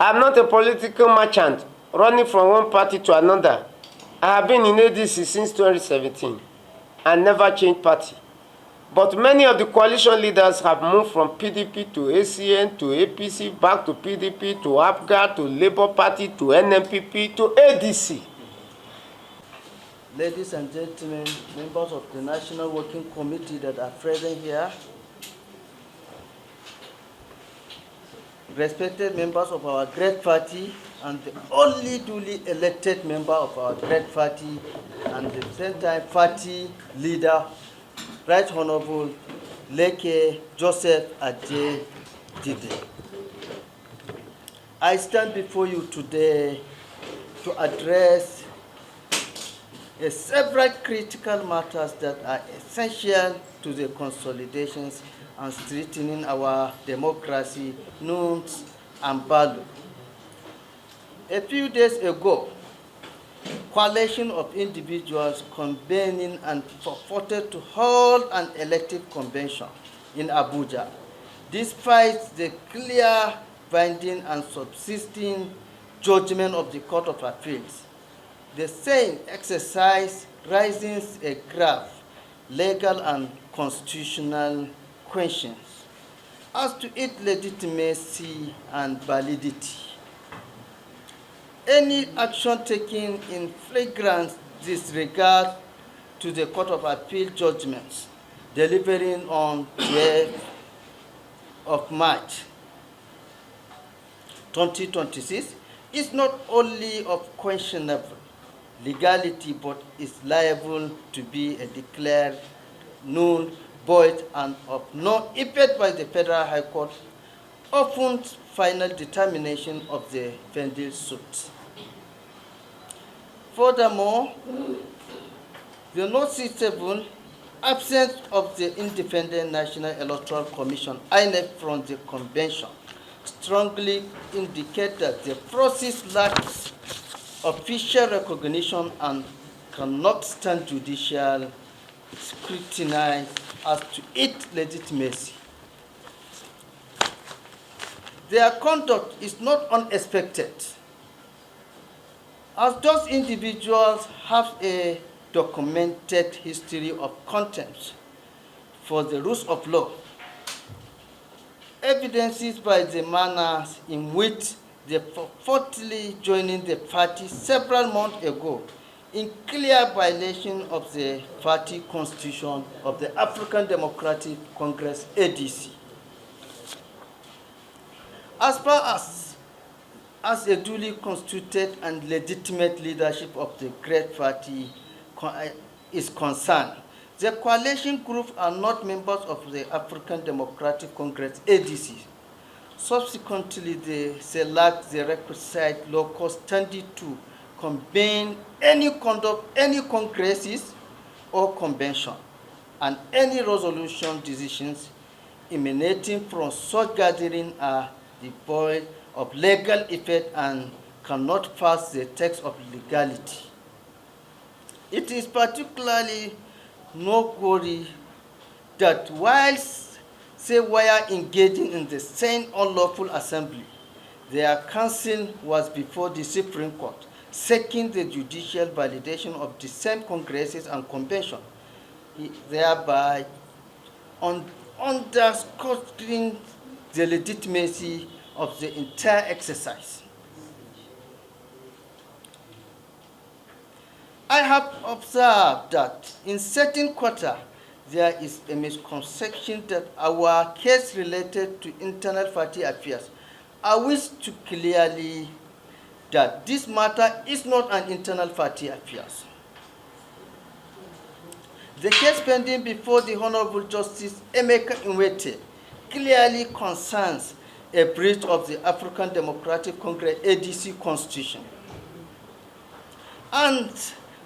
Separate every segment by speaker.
Speaker 1: I'm not a political merchant running from one party to another. I have been in ADC since 2017 and never changed party. But many of the coalition leaders have moved from PDP to ACN to APC, back to PDP to Abuja to Labour Party to NNPP to ADC.
Speaker 2: Ladies and gentlemen, members of the National Working Committee that are present here, respected members of our great party, and the only duly elected member of our great party, and the same time party leader, Right Honorable Leke Abejide. I stand before you today to address several critical matters that are essential to the consolidations and strengthening our democracy, norms, and values. A few days ago, coalition of individuals convening and purported to hold an elective convention in Abuja, despite the clear binding and subsisting judgment of the Court of Appeals. The same exercise raises a grave legal and constitutional questions as to its legitimacy and validity. Any action taken in flagrant disregard to the Court of Appeal judgments delivering on 12th of March 2026 is not only of questionable legality, but is liable to be declared null, void, and of no effect by the Federal High Court upon final determination of the pending suit. Furthermore, the noticeable absence of the Independent National Electoral Commission, INEC, from the convention strongly indicate that the process lacks official recognition and cannot stand judicial scrutiny as to its legitimacy. Their conduct is not unexpected, as those individuals have a documented history of contempt for the rules of law, evidenced by the manner in which they purportedly joining the party several months ago in clear violation of the party constitution of the African Democratic Congress, ADC. As far as a duly constituted and legitimate leadership of the great party is concerned, the coalition groups are not members of the African Democratic Congress, ADC. Subsequently, they select the requisite local standing to convene any congresses or convention, and any resolution decisions emanating from such gathering are devoid of legal effect and cannot pass the test of legality. It is particularly noteworthy that whilst they were engaging in the same unlawful assembly, their counsel was before the Supreme Court, seeking the judicial validation of the same congresses and convention, thereby underscoring the legitimacy of the entire exercise. I have observed that in certain quarters, there is a misconception that our case related to internal party affairs. I wish to clearly that this matter is not an internal party affairs. The case pending before the Honorable Justice Emeka Nwete clearly concerns a breach of the African Democratic Congress, ADC Constitution, and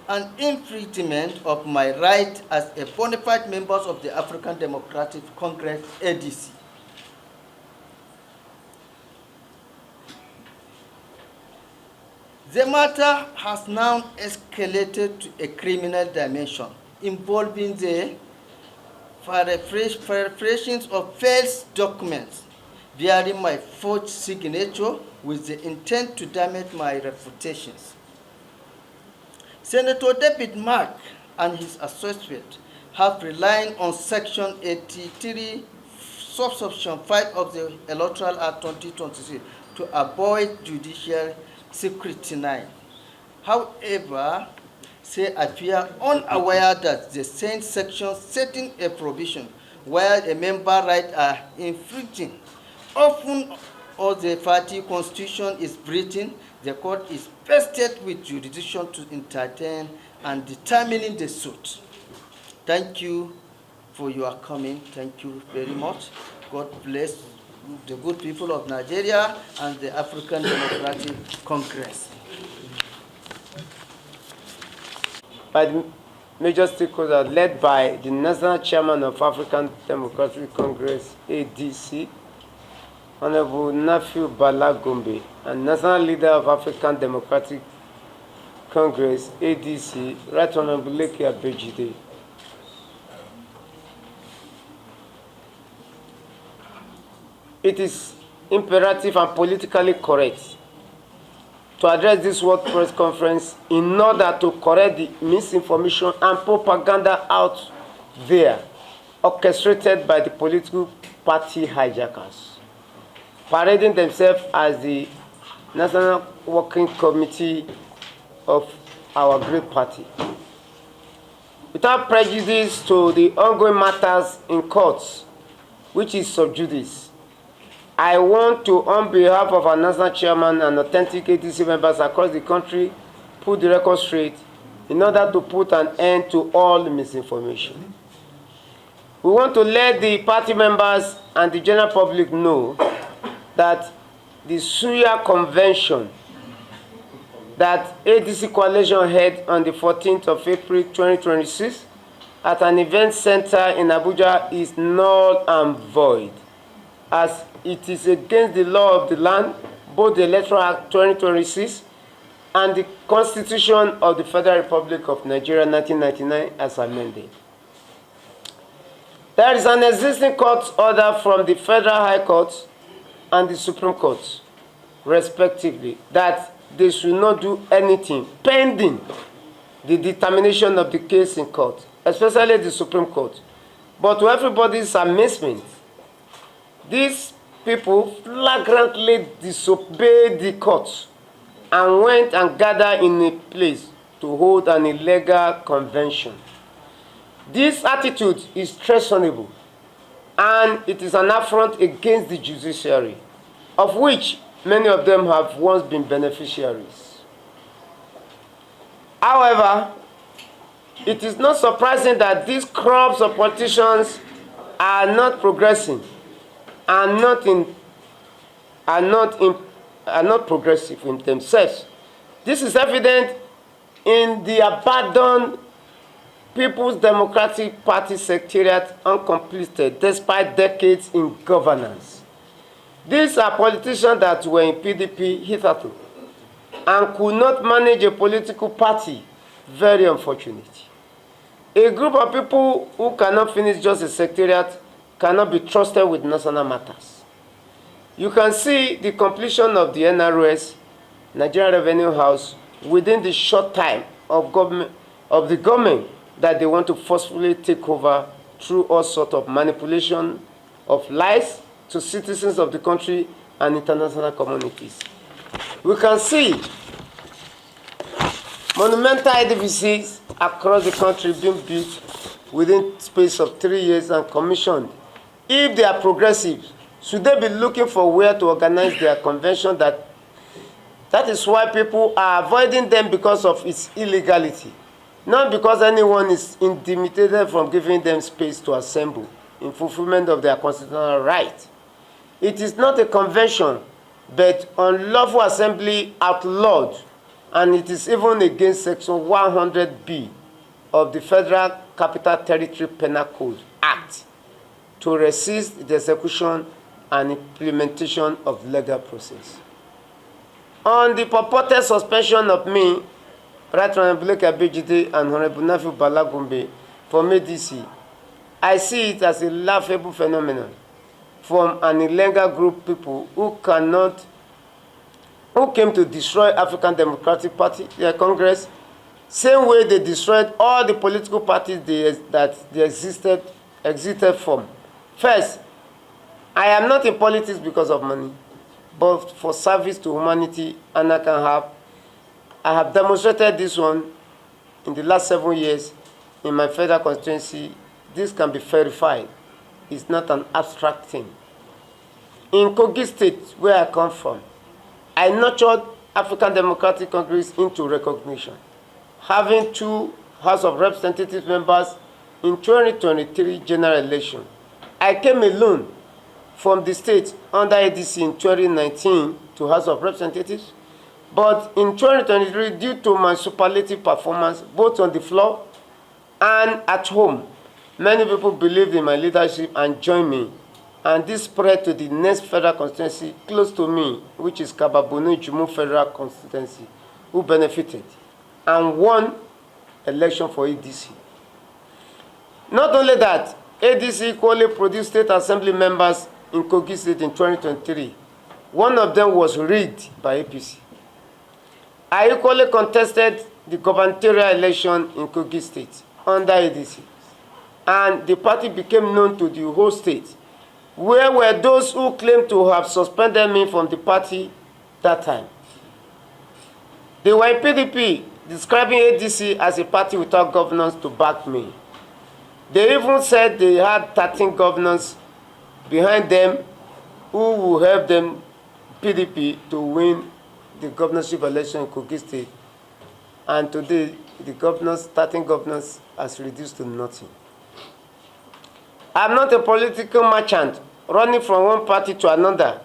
Speaker 2: an infringement of my right as a bona fide member of the African Democratic Congress, ADC. The matter has now escalated to a criminal dimension involving the fabrications of false documents, bearing my forged signature with the intent to damage my reputations. Senator David Mark and his associates have relied on Section 83, subsection 5 of the Electoral Act 2023 to avoid judicial scrutiny. However, they appear unaware that the same section setting a provision where a member rights are infringing. Often, or the party constitution is breaching, the court is vested with jurisdiction to entertain and determining the suit. Thank you for your coming. Thank you very much. God bless the good people of Nigeria and the African Democratic Congress.
Speaker 1: By the major stakeholders led by the National Chairman of African Democratic Congress, ADC, Honorable Nafiu Bala, and National Leader of African Democratic Congress, ADC, Right Honorable Leke Abejide. It is imperative and politically correct to address this World Press Conference in order to correct the misinformation and propaganda out there orchestrated by the political party hijackers, parading themselves as the National Working Committee of our great party. Without prejudice to the ongoing matters in courts, which is sub judice, I want to, on behalf of our national chairman and authentic ADC members across the country, put the record straight in order to put an end to all the misinformation. We want to let the party members and the general public know that the Suya Convention that ADC Coalition held on the 14th of April 2026 at an event center in Abuja is null and void, as it is against the law of the land, both the Electoral Act 2026 and the Constitution of the Federal Republic of Nigeria 1999 as amended. There is an existing court order from the Federal High Court and the Supreme Court, respectively, that they should not do anything pending the determination of the case in court, especially the Supreme Court. But to everybody's amazement, these people flagrantly disobeyed the court and went and gathered in a place to hold an illegal convention. This attitude is treasonable, and it is an affront against the judiciary, of which many of them have once been beneficiaries. However, it is not surprising that these crowds of politicians are not progressing, are not progressive in themselves. This is evident in the abandoned People's Democratic Party secretariat uncompleted despite decades in governance. These are politicians that were in PDP hitherto and could not manage a political party. Very unfortunate. A group of people who cannot finish just a secretariat cannot be trusted with national matters. You can see the completion of the NRS, Nigeria Revenue House, within the short time of the government that they want to forcefully take over through all sorts of manipulation of lies to citizens of the country and international communities. We can see monumental edifices across the country being built within space of 3 years and commissioned. If they are progressive, should they be looking for where to organize their convention? That is why people are avoiding them, because of its illegality. Not because anyone is intimidated from giving them space to assemble in fulfillment of their constitutional right. It is not a convention, but unlawful assembly outlawed, and it is even against Section 100B of the Federal Capital Territory Penal Code Act to resist the execution and implementation of legal process. On the purported suspension of me, Right Honorable Leke Abejide and Honorable Nafiu Bala from ADC, I see it as a laughable phenomenon. from an illegal group of people who came to destroy African Democratic Party, their Congress, same way they destroyed all the political parties that they existed from. First, I am not in politics because of money, but for service to humanity, and I have demonstrated this one in the last 7 years in my federal constituency. This can be verified. It's not an abstract thing. In Kogi State, where I come from, I nurtured African Democratic Congress into recognition, having 2 House of Representatives members in 2023 general election. I came alone from the state under ADC in 2019 to House of Representatives, but in 2023, due to my superlative performance, both on the floor and at home, many people believed in my leadership and joined me. And this spread to the next federal constituency close to me, which is Kababunu Jumu Federal Constituency, who benefited and won election for ADC. Not only that, ADC equally produced state assembly members in Kogi State in 2023. One of them was rigged by APC. I equally contested the gubernatorial election in Kogi State under ADC, and the party became known to the whole state. Where were those who claimed to have suspended me from the party that time? They were in PDP, describing ADC as a party without governance to back me. They even said they had 13 governors behind them who will help them, PDP, to win the governorship election in Kogi State. And today, the 13 governors has reduced to nothing. I'm not a political merchant running from one party to another.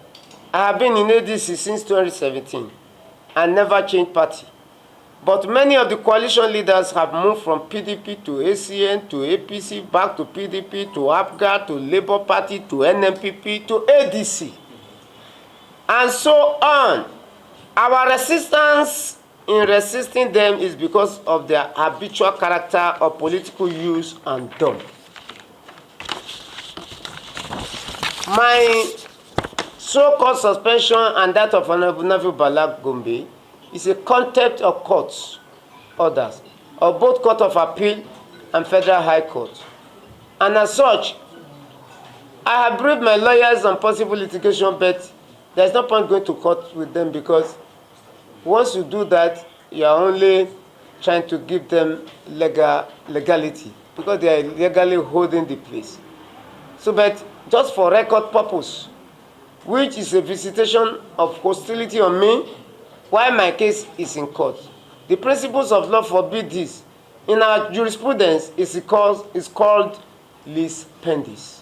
Speaker 1: I have been in ADC since 2017 and never changed party. But many of the coalition leaders have moved from PDP to ACN to APC, back to PDP to APGA to Labour Party to NMPP to ADC, and so on. Our resistance in resisting them is because of their habitual character of political use and dumb. My so-called suspension and that of Honorable Nafiu Bala Gombe is a contempt of courts orders of both Court of Appeal and Federal High Court. And as such, I have briefed my lawyers on possible litigation, but there's no point going to court with them, because once you do that, you are only trying to give them legality, because they are legally holding the place. So, but just for record purpose, which is a visitation of hostility on me while my case is in court. The principles of law forbid this. In our jurisprudence, it's called lis pendis.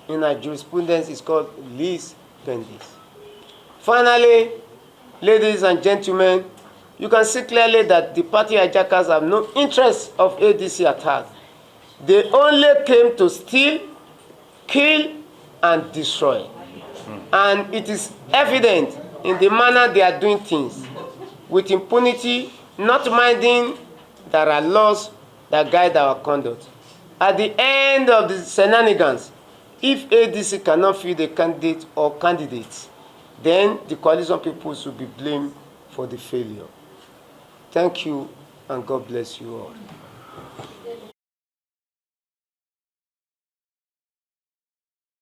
Speaker 1: In our jurisprudence, it's called lis pendis. Finally, ladies and gentlemen, you can see clearly that the party hijackers have no interest of ADC attack. They only came to steal, kill, and destroy. And it is evident in the manner they are doing things, with impunity, not minding there are laws that guide our conduct. At the end of the shenanigans, if ADC cannot field a candidate or candidates, then the coalition people should be blamed for the failure. Thank you, and God bless you all.